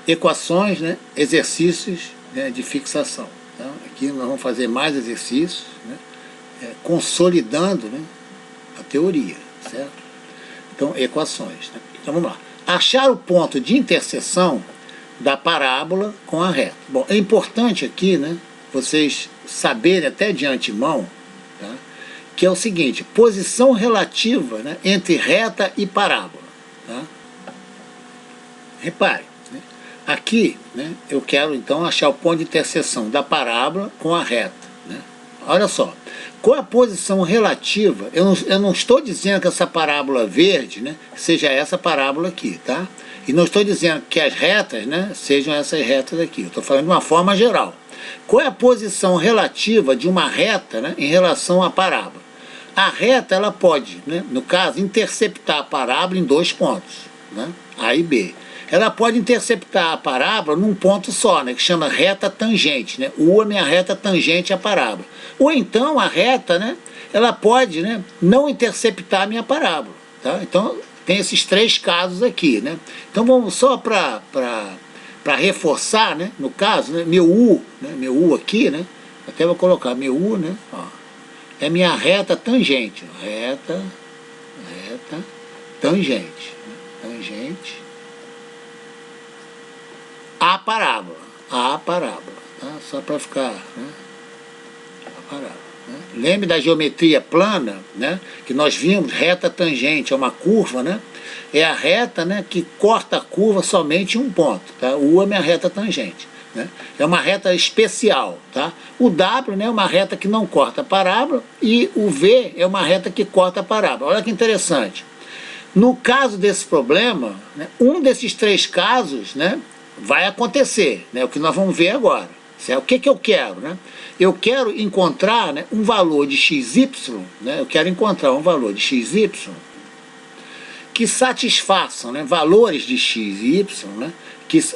equações, né, exercícios, né, de fixação. Então, aqui nós vamos fazer mais exercícios, né, consolidando, né, a teoria, certo? Então, equações. Né? Então, vamos lá. Achar o ponto de interseção da parábola com a reta. Bom, é importante aqui, né, vocês saberem até de antemão, tá, que é o seguinte, posição relativa, né, entre reta e parábola. Tá? Repare, né, aqui, né, eu quero então achar o ponto de interseção da parábola com a reta. Né? Olha só, qual a posição relativa? Eu não estou dizendo que essa parábola verde, né, seja essa parábola aqui, tá? E não estou dizendo que as retas, né, sejam essas retas aqui. Eu estou falando de uma forma geral. Qual é a posição relativa de uma reta, né, em relação à parábola? A reta, ela pode, né, no caso, interceptar a parábola em dois pontos, né, A e B. Ela pode interceptar a parábola num ponto só, né, que chama reta tangente. Né? U é minha reta tangente à parábola. Ou então a reta, né, ela pode, né, não interceptar a minha parábola. Tá? Então tem esses três casos aqui. Né? Então vamos só para reforçar, né, no caso, né, meu U aqui, né, até vou colocar meu U, né, ó, é minha reta tangente. Reta tangente. Né? Tangente a parábola, tá? Só para ficar, né? A parábola, né? Lembre da geometria plana, né? Que nós vimos, reta tangente é uma curva, né? É a reta, né, que corta a curva somente em um ponto, tá? O U é minha reta tangente, né? É uma reta especial, tá? O W, né, é uma reta que não corta a parábola e o V é uma reta que corta a parábola. Olha que interessante. No caso desse problema, né, um desses três casos, né, vai acontecer, né, o que nós vamos ver agora. Certo? O que eu quero? Né? Eu quero encontrar, né, um valor de xy, né, eu quero encontrar um valor de xy que satisfaçam, né, valores de x e y, né,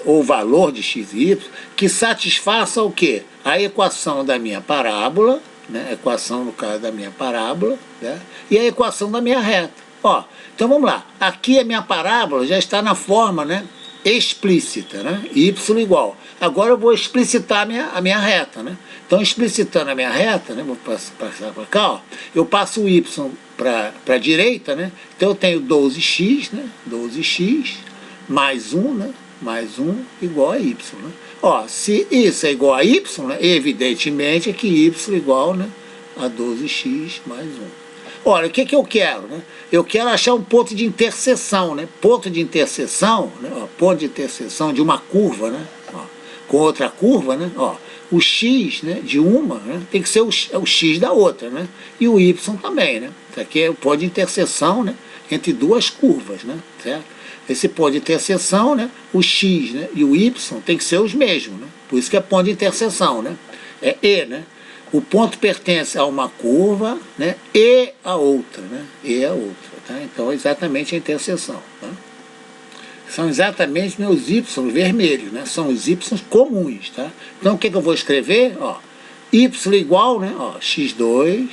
ou valor de x e y, que satisfaça o quê? A equação da minha parábola, né, a equação, no caso, da minha parábola, né, e a equação da minha reta. Ó, então vamos lá, aqui a minha parábola já está na forma, né, explícita, né? Y igual. Agora eu vou explicitar a minha reta, né? Então, explicitando a minha reta, né? Vou passar para cá, ó. Eu passo o Y para a direita, né? Então eu tenho 12x, né? 12x mais 1, né? Mais 1 igual a Y, né? Ó, se isso é igual a Y, né, evidentemente é que Y igual, né, a 12x mais 1. Olha, o que eu quero? Né? Eu quero achar um ponto de interseção, né? Ponto de interseção, né? Ó, ponto de interseção de uma curva, né? Ó, com outra curva, né? Ó, o x, né, de uma, né, tem que ser o x da outra, né? E o y também, né? Isso aqui é o ponto de interseção, né, entre duas curvas, né? Certo? Esse ponto de interseção, né, o x, né, e o y tem que ser os mesmos, né? Por isso que é ponto de interseção, né? É E, né? O ponto pertence a uma curva, né, e a outra, né? E a outra, tá? Então, exatamente a interseção, tá? São exatamente meus y vermelhos, né? São os y comuns, tá? Então, o que eu vou escrever? Ó, y igual, né? Ó, x2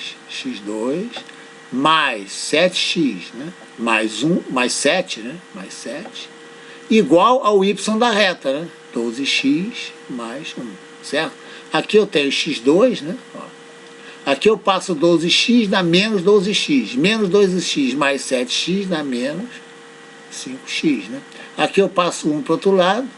mais 7x, né? Mais 1, mais 7, né? Mais 7, igual ao y da reta, né? 12x mais 1, certo? Aqui eu tenho x2, né? Ó. Aqui eu passo 12x, dá menos 12x. Menos 12x mais 7x dá menos 5x, né? Aqui eu passo 1 para o outro lado,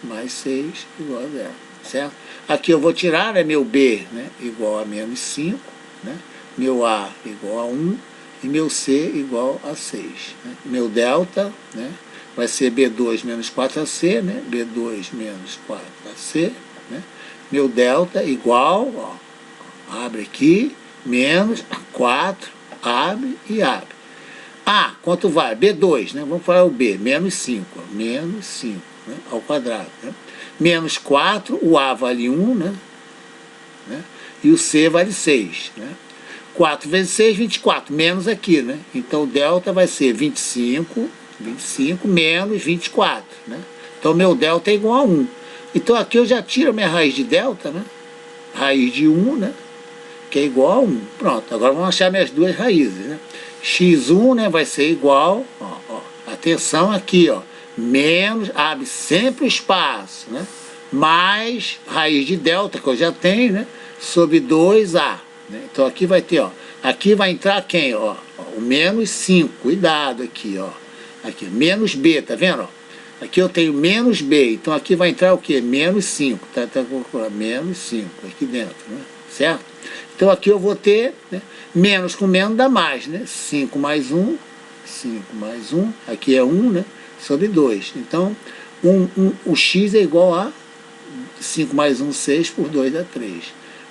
mais 6 igual a 0, certo? Aqui eu vou tirar, né, meu b, né, igual a menos 5, né? Meu a igual a 1 e meu c igual a 6. Né? Meu delta, né, vai ser b2 menos 4ac, né? b2 menos 4ac, né? Meu delta igual, ó, abre aqui, menos 4, abre e abre. A, quanto vai? B2, né? Vamos falar o B, menos 5, ó, menos 5, né? Ao quadrado, né? Menos 4, o A vale 1, né? E o C vale 6, né? 4 vezes 6, 24, menos aqui, né? Então o delta vai ser 25 menos 24, né? Então meu delta é igual a 1. Então aqui eu já tiro a minha raiz de delta, né? Raiz de 1, né? Que é igual a 1. Pronto, agora vamos achar minhas duas raízes, né? x1, né, vai ser igual, ó, atenção aqui, ó, menos, abre sempre o espaço, né? Mais raiz de delta, que eu já tenho, né? Sobre 2A. Né? Então aqui vai ter, ó, aqui vai entrar quem? Ó, o menos 5, cuidado aqui, ó. Aqui, menos B, tá vendo? Ó? Aqui eu tenho menos B, então aqui vai entrar o quê? Menos 5, tá menos 5 aqui dentro, né? Certo? Então aqui eu vou ter, né? Menos com menos dá mais, né? 5 mais 1, 5 mais 1, aqui é 1, né? Sobre 2. Então, o x é igual a 5 mais 1, 6, por 2 dá 3.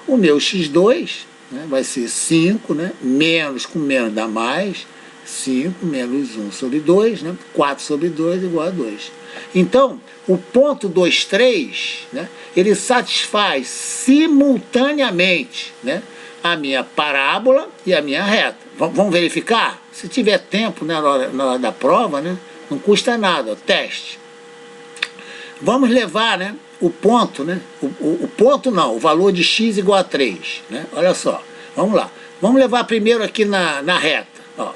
O meu x2, né, vai ser 5, né, menos com menos dá mais, 5 menos 1 sobre 2, né, 4 sobre 2 igual a 2. Então, o ponto 2, 3, né, ele satisfaz simultaneamente, né, a minha parábola e a minha reta. Vamos verificar? Se tiver tempo, né, na hora da prova, né, não custa nada, teste. Vamos levar, né, o ponto, né, o ponto não, o valor de x igual a 3. Né? Olha só, vamos lá. Vamos levar primeiro aqui na reta. Ó.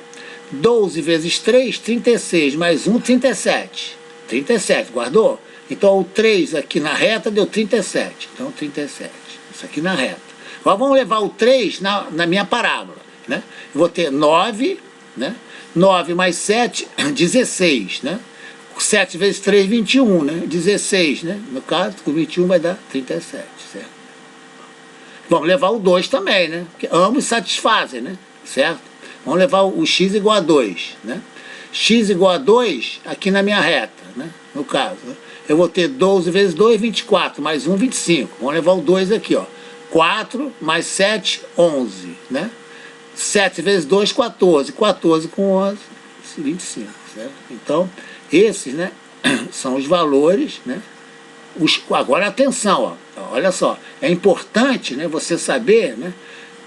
12 vezes 3, 36, mais 1, 37. 37, guardou? Então o 3 aqui na reta deu 37. Então 37, isso aqui na reta. Agora vamos levar o 3 na minha parábola. Né? Vou ter 9, né? 9 mais 7, 16, né? 7 vezes 3, 21, né? 16, né? No caso, com 21 vai dar 37, certo? Vamos levar o 2 também, né? Porque ambos satisfazem, né? Certo? Vamos levar o x igual a 2, né? X igual a 2 aqui na minha reta, né? No caso, né? Eu vou ter 12 vezes 2, 24, mais 1, 25. Vamos levar o 2 aqui, ó. 4 mais 7, 11, né? 7 vezes 2, 14. 14 com 11, 25, certo? Então, esses, né, são os valores, né? Agora atenção, ó, olha só, é importante, né, você saber, né,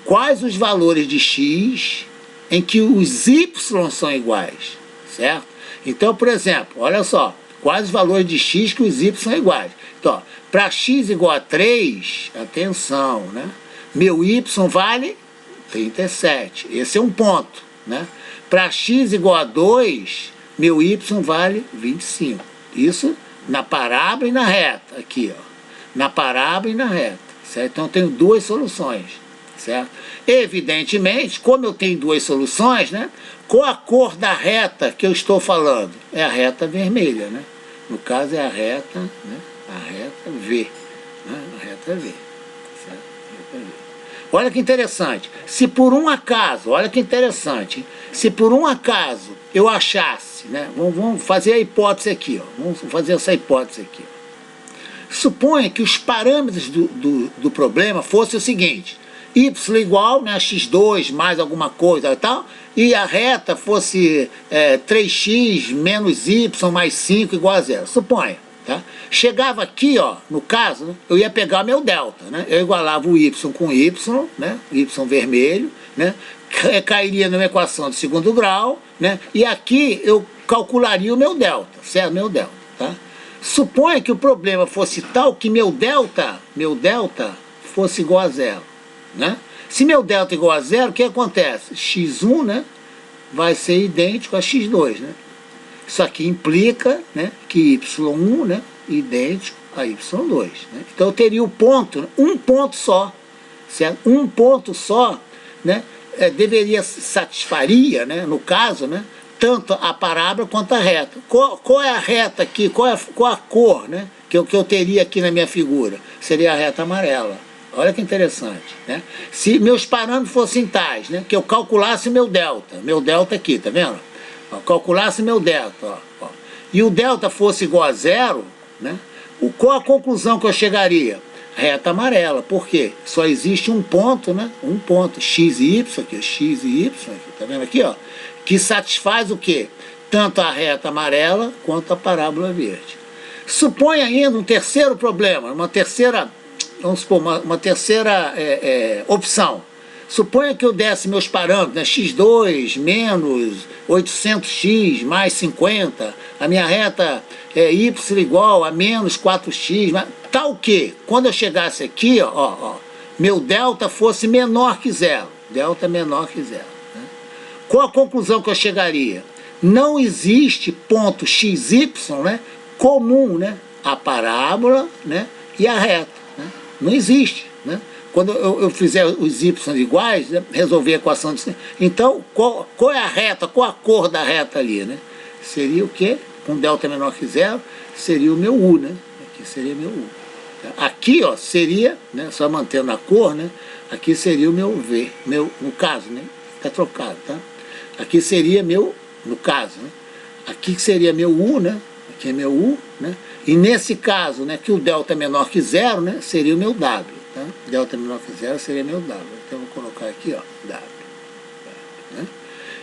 quais os valores de x em que os y são iguais, certo? Então, por exemplo, olha só, quais os valores de x que os y são iguais. Então, para x igual a 3, atenção, né, meu y vale 37, esse é um ponto, né? Para x igual a 2, meu y vale 25. Isso na parábola e na reta, aqui, ó. Na parábola e na reta, certo? Então eu tenho duas soluções, certo? Evidentemente, como eu tenho duas soluções, né? Qual a cor da reta que eu estou falando? É a reta vermelha, né? No caso é a reta, né? A reta V, né? A reta V, certo? A reta V. Olha que interessante, se por um acaso, olha que interessante, se por um acaso eu achasse, né, vamos fazer a hipótese aqui, ó, vamos fazer essa hipótese aqui. Suponha que os parâmetros do problema fossem o seguinte, y igual, né, a x2 mais alguma coisa e tal, e a reta fosse 3x menos y mais 5 igual a 0, suponha. Tá? Chegava aqui, ó, no caso, né, eu ia pegar meu delta, né? Eu igualava o y com y, né? Y vermelho, né? Cairia numa equação de segundo grau, né? E aqui eu calcularia o meu delta, certo? Meu delta, tá? Suponha que o problema fosse tal que meu delta fosse igual a 0, né? Se meu delta é igual a 0, o que acontece? x1, né, vai ser idêntico a x2, né? Isso aqui implica, né, que y1, né, idêntico a y2. Né? Então eu teria o ponto, um ponto só, certo? Um ponto só, né, satisfaria, né, no caso, né, tanto a parábola quanto a reta. Qual é a reta aqui? Qual a cor, né, que eu teria aqui na minha figura? Seria a reta amarela. Olha que interessante, né? Se meus parâmetros fossem tais, né, que eu calculasse meu delta aqui, tá vendo? Ó, calculasse meu delta, ó, e o delta fosse igual a 0, né? Qual a conclusão que eu chegaria? Reta amarela. Por quê? Só existe um ponto, né? Um ponto, x e y, aqui, x e y, aqui, tá vendo aqui, ó? Que satisfaz o quê? Tanto a reta amarela quanto a parábola verde. Supõe ainda um terceiro problema, uma terceira, vamos supor, uma terceira opção. Suponha que eu desse meus parâmetros, né, x2 menos 800x mais 50, a minha reta é y igual a menos 4x, tal que, quando eu chegasse aqui, ó, meu delta fosse menor que 0. Delta menor que 0. Né? Qual a conclusão que eu chegaria? não existe ponto XY, né, comum, né, à parábola, né, e à reta. Né? Não existe. Né? Quando eu fizer os y iguais, né, resolver a equação de... Então, qual é a reta, qual a cor da reta ali? Né? Seria o quê? Com delta menor que zero, seria o meu U. Né? Aqui seria meu U. Aqui, ó, seria, né, só mantendo a cor, né, aqui seria o meu V, no caso, né, está trocado, tá? Aqui seria meu, no caso, né, aqui seria meu U, né, aqui é meu U, né, e nesse caso, né, que o delta é menor que zero, né, seria o meu W, tá? Delta menor que zero seria meu W, então eu vou colocar aqui, ó, W, né?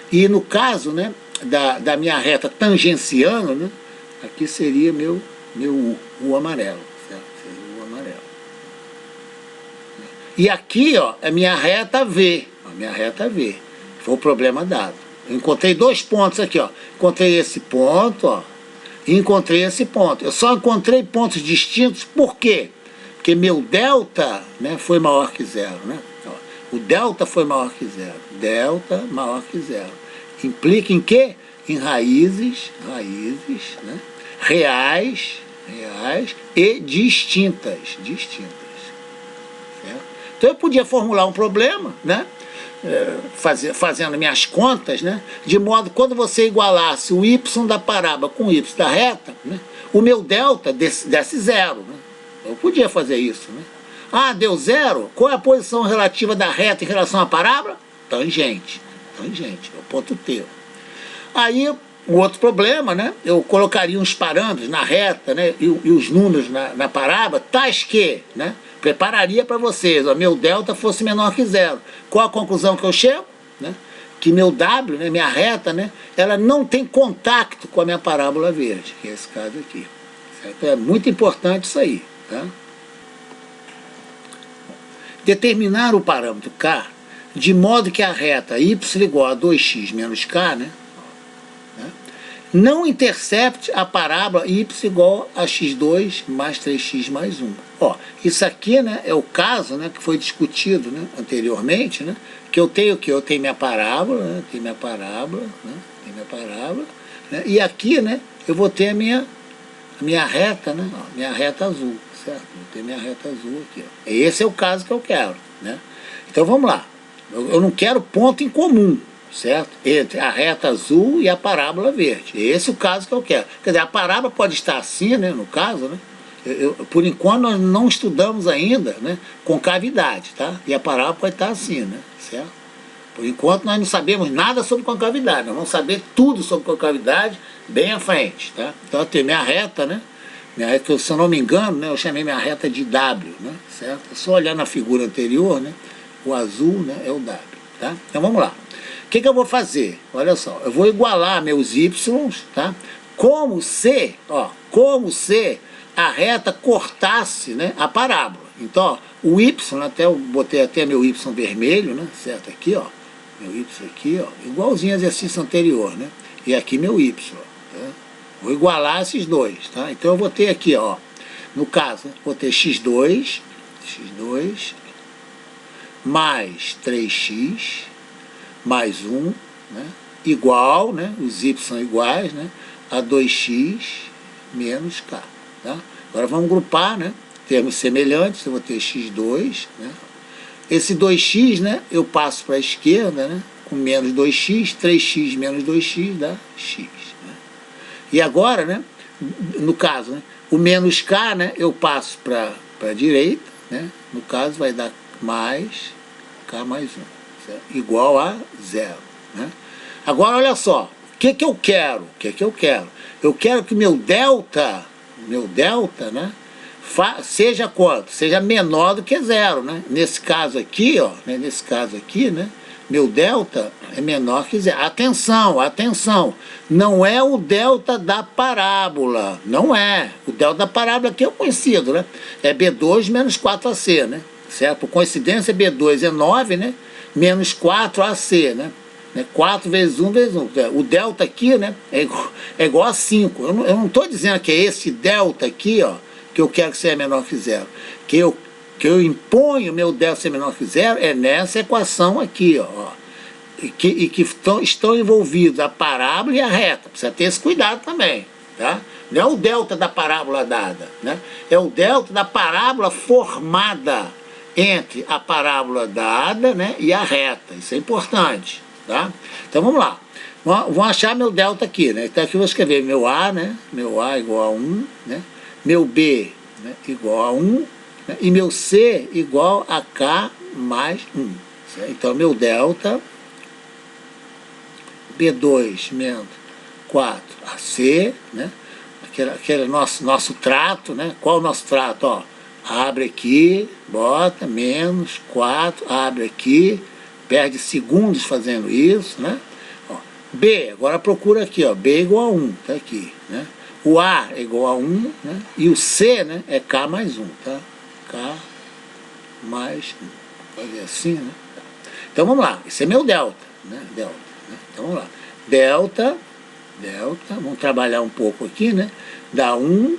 E no caso, né, da minha reta tangenciando, né, aqui seria meu U amarelo. E aqui, ó, é minha reta V. A minha reta V. Foi o problema dado. Eu encontrei dois pontos aqui, ó. Encontrei esse ponto, ó. E encontrei esse ponto. Eu só encontrei pontos distintos, por quê? Porque meu delta, né, foi maior que zero, né? Ó, o delta foi maior que zero. Delta maior que zero. Implica em quê? Em raízes, né? Reais e distintas. Certo? Então eu podia formular um problema, né? Fazendo minhas contas, né? De modo que quando você igualasse o y da parábola com o y da reta, né? O meu delta desse zero. Né? Eu podia fazer isso. Né? Ah, deu zero? Qual é a posição relativa da reta em relação à parábola? Tangente, é o ponto T. Aí, o outro problema, né? Eu colocaria uns parâmetros na reta, né? E os números na parábola, tais que, né? Prepararia para vocês, ó, meu delta fosse menor que zero. Qual a conclusão que eu chego? Né? Que meu W, né, minha reta, né, ela não tem contato com a minha parábola verde, que é esse caso aqui. Certo? É muito importante isso aí. Tá? Determinar o parâmetro K de modo que a reta y igual a 2x menos K, né, não intercepte a parábola y igual a x2 mais 3x mais 1. Ó, isso aqui, né, é o caso, né, que foi discutido, né, anteriormente, né, que eu tenho o quê? Eu tenho minha parábola, né, né, e aqui, né, eu vou ter a minha reta, né, ó, minha reta azul, certo? Vou ter minha reta azul aqui, ó. Esse é o caso que eu quero, né? Então vamos lá. Eu não quero ponto em comum, certo? Entre a reta azul e a parábola verde. Esse é o caso que eu quero. Quer dizer, a parábola pode estar assim, né, no caso, né? Por enquanto nós não estudamos ainda, né, concavidade, tá? E a parábola pode estar assim, né? Certo? Por enquanto nós não sabemos nada sobre concavidade. Nós vamos saber tudo sobre concavidade bem à frente, tá? Então eu tenho minha reta, né? Minha reta, se eu não me engano, né, eu chamei minha reta de W, né? Certo? É só olhar na figura anterior, né? O azul, né, é o W, tá? Então vamos lá. O que eu vou fazer? Olha só, eu vou igualar meus y, tá? Como se a reta cortasse, né, a parábola. Então, ó, o y, até eu botei até meu y vermelho, né, certo? Aqui, ó, meu y aqui, ó, igualzinho ao exercício anterior, né? E aqui meu y, tá? Vou igualar esses dois, tá? Então eu vou ter aqui, ó, no caso, vou ter x2 mais 3x mais 1, né, igual, né, os y são iguais, né, a 2x menos k. Tá? Agora vamos grupar, né, termos semelhantes, eu vou ter x2, né, esse 2x, né, eu passo para a esquerda, né, com menos 2x, 3x menos 2x dá x. Né? E agora, né, no caso, né, o menos k, né, eu passo para a direita, né, no caso vai dar mais k mais 1. Igual a zero. Né? Agora, olha só, o que eu quero? Eu quero que meu delta, né, seja quanto? Seja menor do que zero. Né? Nesse caso aqui, ó, né, né, meu delta é menor que zero. Atenção, não é o delta da parábola, não é. O delta da parábola aqui é o conhecido, né? É B2 menos 4AC, né? Certo? Por coincidência, B2 é 9, né? Menos 4AC, né? 4 vezes 1 vezes 1. O delta aqui, né, é igual a 5. Eu não estou dizendo que é esse delta aqui, ó, que eu quero que seja menor que zero. Que eu imponho meu delta ser menor que zero é nessa equação aqui, ó. que estão envolvidos a parábola e a reta. Precisa ter esse cuidado também. Tá? Não é o delta da parábola dada, né? É o delta da parábola formada entre a parábola dada, né, e a reta. Isso é importante. Tá? Então vamos lá. Vou achar meu delta aqui. Né? Então aqui eu vou escrever meu A, né? Meu A igual a 1, né? Meu B, né, igual a 1, né? E meu C igual a K mais 1. Certo? Então meu delta B2 menos 4AC, né? Aquele nosso trato, né? Qual o nosso trato? Ó, abre aqui, bota, menos 4, abre aqui, perde segundos fazendo isso, né? Ó, B, agora procura aqui, ó, B igual a 1, tá aqui, né? O A é igual a 1, né? E o C, né, é K mais 1, tá? K mais 1. Vou fazer assim, né? Então vamos lá, esse é meu delta, né? Delta, né? Então vamos lá. Delta, vamos trabalhar um pouco aqui, né? Dá 1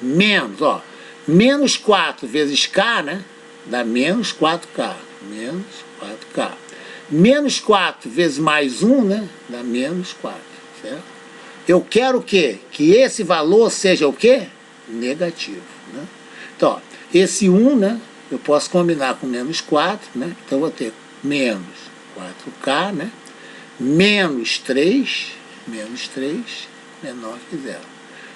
menos, ó, menos 4 vezes K, né? Dá menos 4K, menos 4K. Menos 4 vezes mais 1, né? Dá menos 4, certo? Eu quero o quê? Que esse valor seja o quê? Negativo, né? Então, ó, esse 1, né? Eu posso combinar com menos 4, né? Então, eu vou ter menos 4K, né? Menos 3, menor que 0.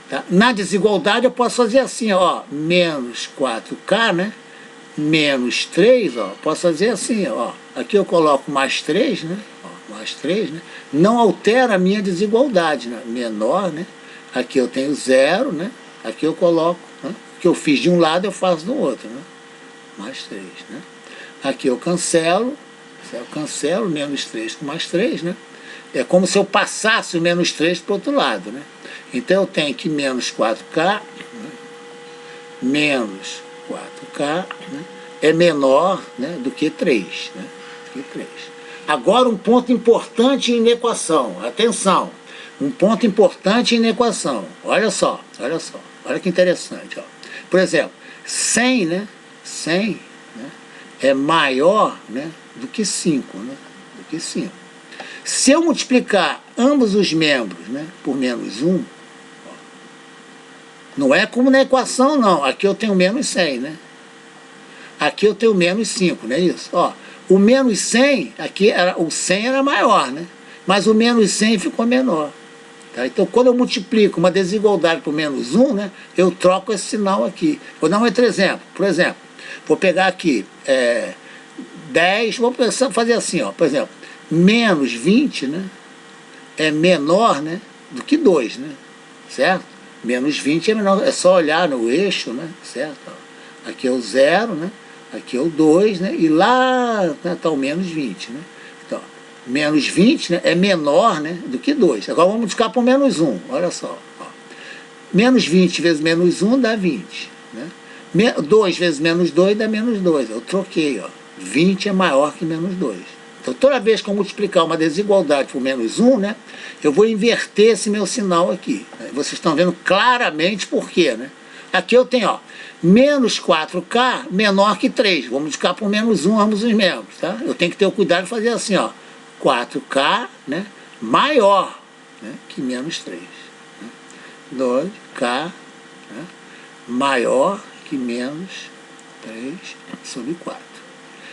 Tá? Na desigualdade, eu posso fazer assim, ó, menos 4K, né? Menos 3, ó, posso fazer assim, ó. Aqui eu coloco mais 3, né? Ó, mais 3, né? Não altera a minha desigualdade, né? Menor, né? Aqui eu tenho 0, né? Aqui eu coloco, né? O que eu fiz de um lado, eu faço do outro, né? Mais 3, né? Aqui eu cancelo, menos 3 com mais 3, né? É como se eu passasse o menos 3 para o outro lado, né? Então eu tenho que menos 4K, né? Menos 4K, né? É menor, né, do que 3, né? Do que 3. Agora um ponto importante em equação, atenção, um ponto importante em equação, olha só, olha que interessante, ó. Por exemplo, 100, né, 100, né, é maior, né, do que 5, né, do que 5. Se eu multiplicar ambos os membros, né, por menos 1, ó, não é como na equação, não, aqui eu tenho menos 100, né, aqui eu tenho menos 5, não é isso? Ó, o menos 100, aqui o 100 era maior, né? Mas o menos 100 ficou menor. Tá? Então, quando eu multiplico uma desigualdade por menos 1, né, eu troco esse sinal aqui. Vou dar um outro exemplo. Por exemplo, vou pegar aqui 10, vou fazer assim, ó, por exemplo, menos 20, né, é menor, né, do que 2, né? Certo? Menos 20 é menor, é só olhar no eixo, né? Certo? Aqui é o 0, né? Aqui é o 2, né? E lá está o menos 20, né? Então, menos 20, né, é menor, né, do que 2. Agora vamos buscar para o menos 1, olha só. Ó. Menos 20 vezes menos 1 dá 20. Né? 2 vezes menos 2 dá menos 2. Eu troquei, ó. 20 é maior que menos 2. Então, toda vez que eu multiplicar uma desigualdade por menos 1, né, eu vou inverter esse meu sinal aqui. Vocês estão vendo claramente por quê, né? Aqui eu tenho, ó, menos 4K menor que 3. Vamos multiplicar por menos 1 ambos os membros, tá? Eu tenho que ter o cuidado de fazer assim, ó. 4K, né, maior, né, que menos 3. Né? 2K, né, maior que menos 3 sobre 4.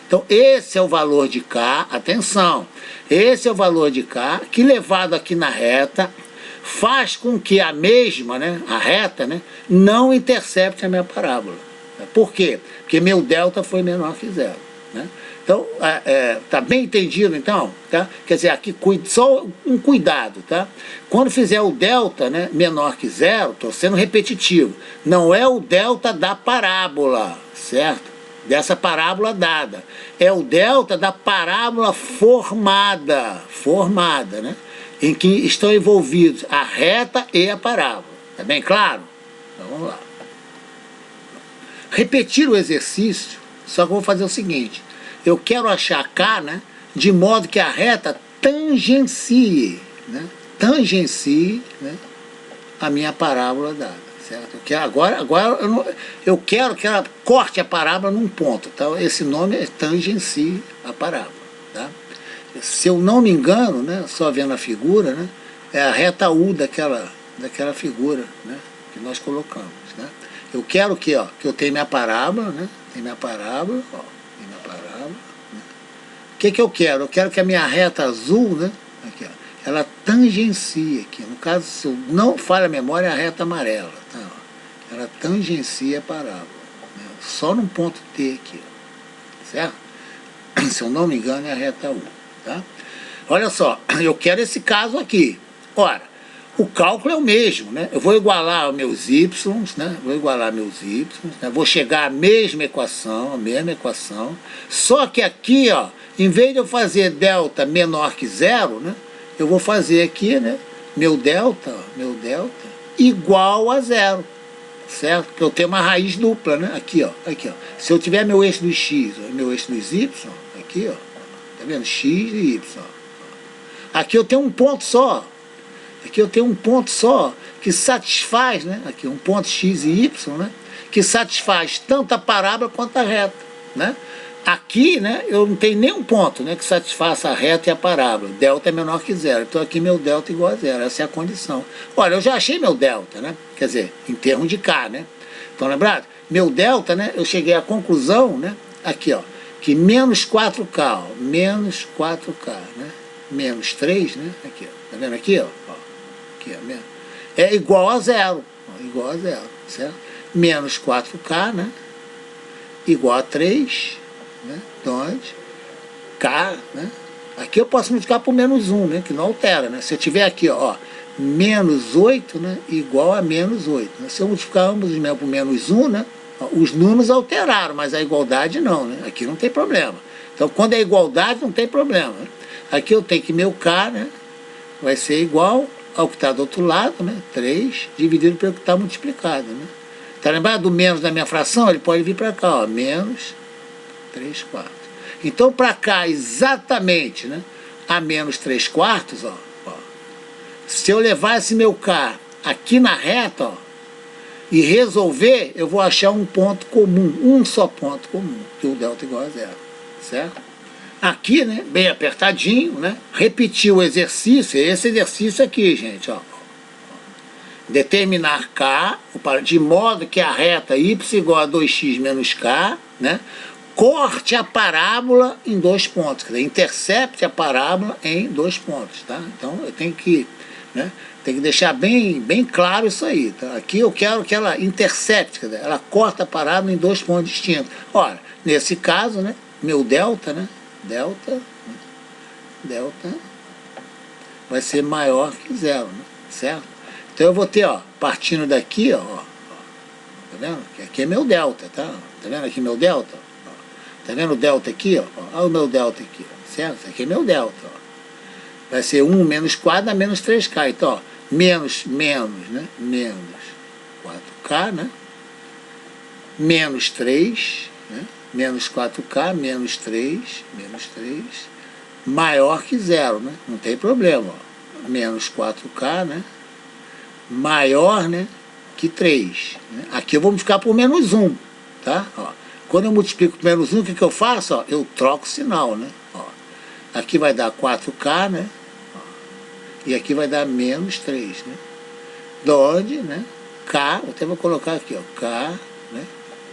Então, esse é o valor de K, atenção, esse é o valor de K, que levado aqui na reta, faz com que a mesma, né, a reta, né, não intercepte a minha parábola. Por quê? Porque meu delta foi menor que 0. Né? Então, tá bem entendido, então? Tá? Quer dizer, aqui só um cuidado, tá? Quando fizer o delta, né, menor que 0, estou sendo repetitivo, não é o delta da parábola, certo? Dessa parábola dada. É o delta da parábola formada, né? Em que estão envolvidos a reta e a parábola. Tá bem claro? Então vamos lá. Repetir o exercício, só que eu vou fazer o seguinte. Eu quero achar K, né, de modo que a reta tangencie, né, né, a minha parábola dada. Certo? Agora eu quero que ela corte a parábola num ponto. Então, esse nome é tangencie a parábola. Tá? se eu não me engano, né, só vendo a figura, né, é a reta U daquela figura, né, que nós colocamos, né. Eu quero que, ó, que eu tenha minha parábola, né, tem minha parábola, ó, tem minha parábola, né. O que eu quero? Eu quero que a minha reta azul, né, aqui, ó, ela tangencie aqui, no caso, se eu não falha a memória, é a reta amarela, tá, ó, ela tangencia a parábola, né, só num ponto T aqui, ó, certo? Se eu não me engano, é a reta U, tá? Olha só, eu quero esse caso aqui. Ora, o cálculo é o mesmo, né? Eu vou igualar os meus y, né? Vou igualar meus y, né? Vou chegar à mesma equação, só que aqui, ó, em vez de eu fazer delta menor que zero, né? Eu vou fazer aqui, né? Meu delta igual a zero. Certo? Porque eu tenho uma raiz dupla, né? Aqui, ó. Se eu tiver meu eixo dos x, ó, meu eixo dos y, aqui, ó. Tá vendo? X e y. Aqui eu tenho um ponto só. Aqui eu tenho um ponto só que satisfaz, né? Aqui, um ponto x e y, né? Que satisfaz tanto a parábola quanto a reta, né? Aqui, né, eu não tenho nenhum ponto, né, que satisfaça a reta e a parábola. Delta é menor que zero. Então aqui meu delta é igual a zero. Essa é a condição. Olha, eu já achei meu delta, né? Quer dizer, em termos de K, né? Então, lembrado? Meu delta, né, eu cheguei à conclusão, né? Aqui, ó, que menos 4K, ó, menos 4K, né? Menos 3, né? Aqui, ó. Tá vendo aqui, ó? Aqui, ó, é igual a zero. Ó, igual a zero, certo? Menos 4K, né? Igual a 3. Né? Então, K, né? Aqui eu posso multiplicar por menos 1, né? Que não altera, né? Se eu tiver aqui, ó, menos 8, né? Igual a menos 8. Né? Se eu multiplicar ambos os meus por menos 1, né? Os números alteraram, mas a igualdade não, né? Aqui não tem problema. Então, quando é igualdade, não tem problema. Né? Aqui eu tenho que meu K, né? Vai ser igual ao que está do outro lado, né? 3 dividido pelo que está multiplicado, né? Tá lembrado do menos da minha fração? Ele pode vir para cá, ó, menos 3 quartos. Então, para cá, exatamente, né, a menos 3 quartos, ó, se eu levar esse meu K aqui na reta, ó, e resolver, eu vou achar um ponto comum, um só ponto comum, que o delta é igual a zero, certo? Aqui, né, bem apertadinho, né, repetir o exercício, esse exercício aqui, gente, ó. Determinar K, de modo que a reta y igual a 2x menos K, né, corte a parábola em 2 pontos, quer dizer, intercepte a parábola em 2 pontos, tá? Então eu tenho que, né, deixar bem claro isso aí, tá? Aqui eu quero que ela intercepte, quer dizer, ela corta a parábola em 2 pontos distintos. Ora, nesse caso, né, meu delta, né, delta vai ser maior que zero, né, certo? Então eu vou ter, ó, partindo daqui, ó, tá vendo? Aqui é meu delta, tá? Tá vendo aqui meu delta? Tá vendo o delta aqui, ó? Olha o meu delta aqui, ó. Certo? Isso aqui é meu delta, ó. Vai ser 1 menos 4 dá menos 3K. Então, ó, menos, né? Menos 4K, né? Menos 3, né? Menos 4K, menos 3, maior que zero, né? Não tem problema, ó. Menos 4K, né? Maior, né? Que 3. Né? Aqui eu vou multiplicar por menos 1, tá? Ó. Quando eu multiplico por menos 1, o que eu faço? Ó, eu troco o sinal, né? Ó, aqui vai dar 4K, né? Ó, e aqui vai dar menos 3, né? De onde, né? K, eu até vou colocar aqui, ó, K, né?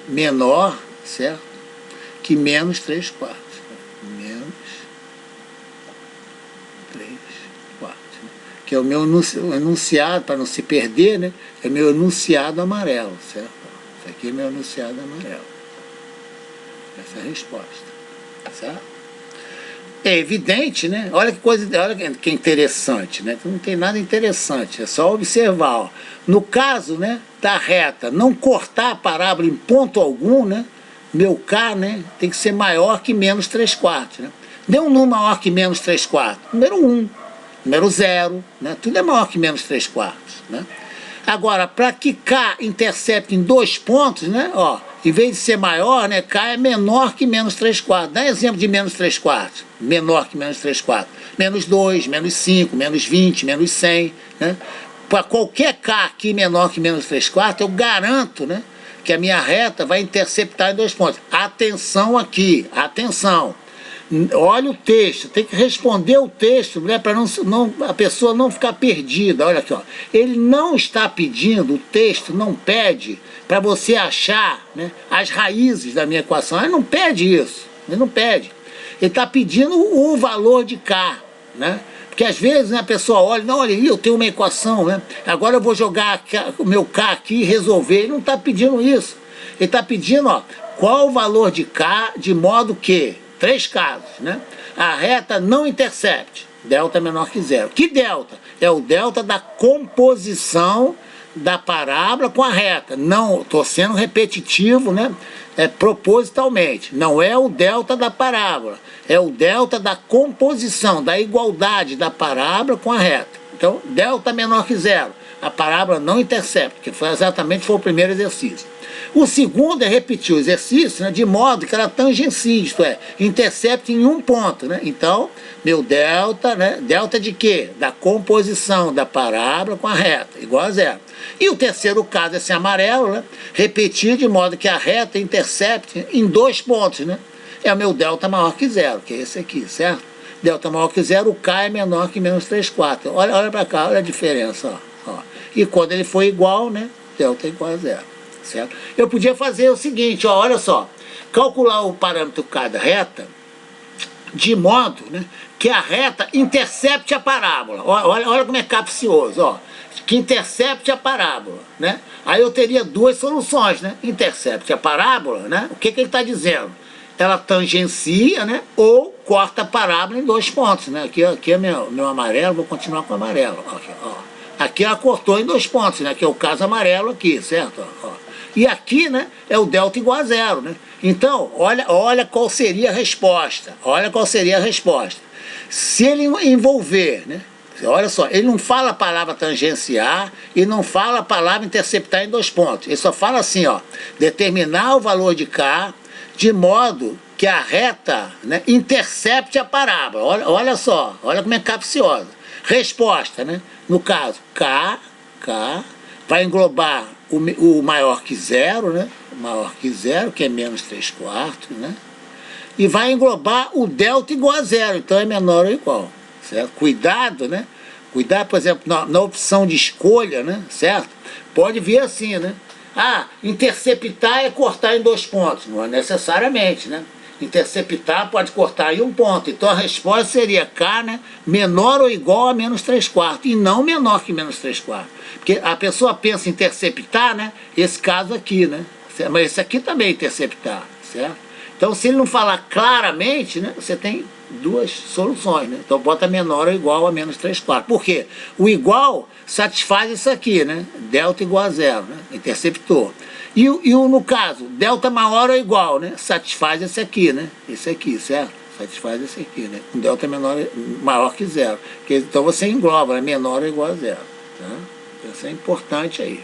Menor, certo? Que menos 3 quartos. Né? Menos 3 quartos. Né? Que é o meu enunciado, para não se perder, né? É o meu enunciado amarelo, certo? Isso aqui é meu enunciado amarelo. Essa é a resposta, certo? É evidente, né? Olha que coisa, olha que interessante, né? Não tem nada interessante, é só observar, ó. No caso, né, da reta, não cortar a parábola em ponto algum, né? Meu K, né, tem que ser maior que menos 3 quartos, né? Dê um número maior que menos 3 quartos. Número 1, número 0, né? Tudo é maior que menos 3 quartos, né? Agora, para que K intercepte em 2 pontos, né? Ó, em vez de ser maior, né? K é menor que menos 3 quartos. Dá exemplo de menos 3 quartos. Menor que menos 3 quartos. Menos 2, menos 5, menos 20, menos 100, né? Para qualquer K aqui menor que menos 3 quartos, eu garanto, né, que a minha reta vai interceptar em 2 pontos. Atenção aqui, atenção. Olha o texto, tem que responder o texto, né, para a pessoa não ficar perdida. Olha aqui, ó. Ele não está pedindo, o texto não pede para você achar, né, as raízes da minha equação. Ele não pede isso, ele não pede. Ele está pedindo o valor de K, né? Porque às vezes, né, a pessoa olha, não, olha aí, eu tenho uma equação, né? Agora eu vou jogar o meu K aqui e resolver. Ele não está pedindo isso. Ele está pedindo, ó, qual o valor de K de modo que, 3 casos, né? A reta não intercept, delta menor que zero. Que delta? É o delta da composição da parábola com a reta. Não, estou sendo repetitivo, né? Propositalmente. Não é o delta da parábola, é o delta da composição, da igualdade da parábola com a reta. Então, delta menor que zero. A parábola não intercepta, que foi o primeiro exercício. O segundo é repetir o exercício, né, de modo que ela tangencie, isto é, intercepte em um ponto. Né? Então, meu delta, né, delta de quê? Da composição da parábola com a reta, igual a zero. E o terceiro caso, esse amarelo, né, repetir de modo que a reta intercepte em 2 pontos. Né? É o meu delta maior que zero, que é esse aqui, certo? Delta maior que zero, o K é menor que menos 3/4. Olha para cá, olha a diferença. Ó. E quando ele for igual, né, delta é igual a zero. Certo? Eu podia fazer o seguinte, ó, olha só, calcular o parâmetro K da reta de modo, né, que a reta intercepte a parábola. Olha como é capcioso, ó, que intercepte a parábola. Né? Aí eu teria 2 soluções, né? Intercepte a parábola, né? O que ele está dizendo? Ela tangencia, né, ou corta a parábola em 2 pontos. Né? Aqui é meu amarelo, vou continuar com o amarelo. Aqui, ó. Aqui ela cortou em 2 pontos, né, que é o caso amarelo aqui, certo? Ó. E aqui, né, é o delta igual a zero, né? Então, olha qual seria a resposta. Olha qual seria a resposta. Se ele envolver, né? Olha só, ele não fala a palavra tangenciar e não fala a palavra interceptar em 2 pontos. Ele só fala assim, ó, determinar o valor de K de modo que a reta, né, intercepte a parábola. Olha só, olha como é capciosa. Resposta, né? No caso, K vai englobar o maior que zero, né? Maior que zero, que é menos 3/4, né? E vai englobar o delta igual a zero, então é menor ou igual, certo? Cuidado, né? Cuidado, por exemplo, na opção de escolha, né? Certo? Pode vir assim, né? Ah, interceptar é cortar em 2 pontos, não é necessariamente, né? Interceptar pode cortar em 1 ponto, então a resposta seria K, né, menor ou igual a menos 3/4, e não menor que menos 3/4, porque a pessoa pensa em interceptar, né, esse caso aqui, né, mas esse aqui também é interceptar, certo? Então, se ele não falar claramente, né, você tem 2 soluções, né? Então bota menor ou igual a menos 3/4. Por quê? O igual satisfaz isso aqui, né? Delta igual a zero, né? Interceptor. E no caso, delta maior ou igual, né? Satisfaz esse aqui, né? Esse aqui, certo? Satisfaz esse aqui, né? Um delta maior que zero. Então você engloba, né? Menor ou igual a zero. Tá? Isso é importante aí.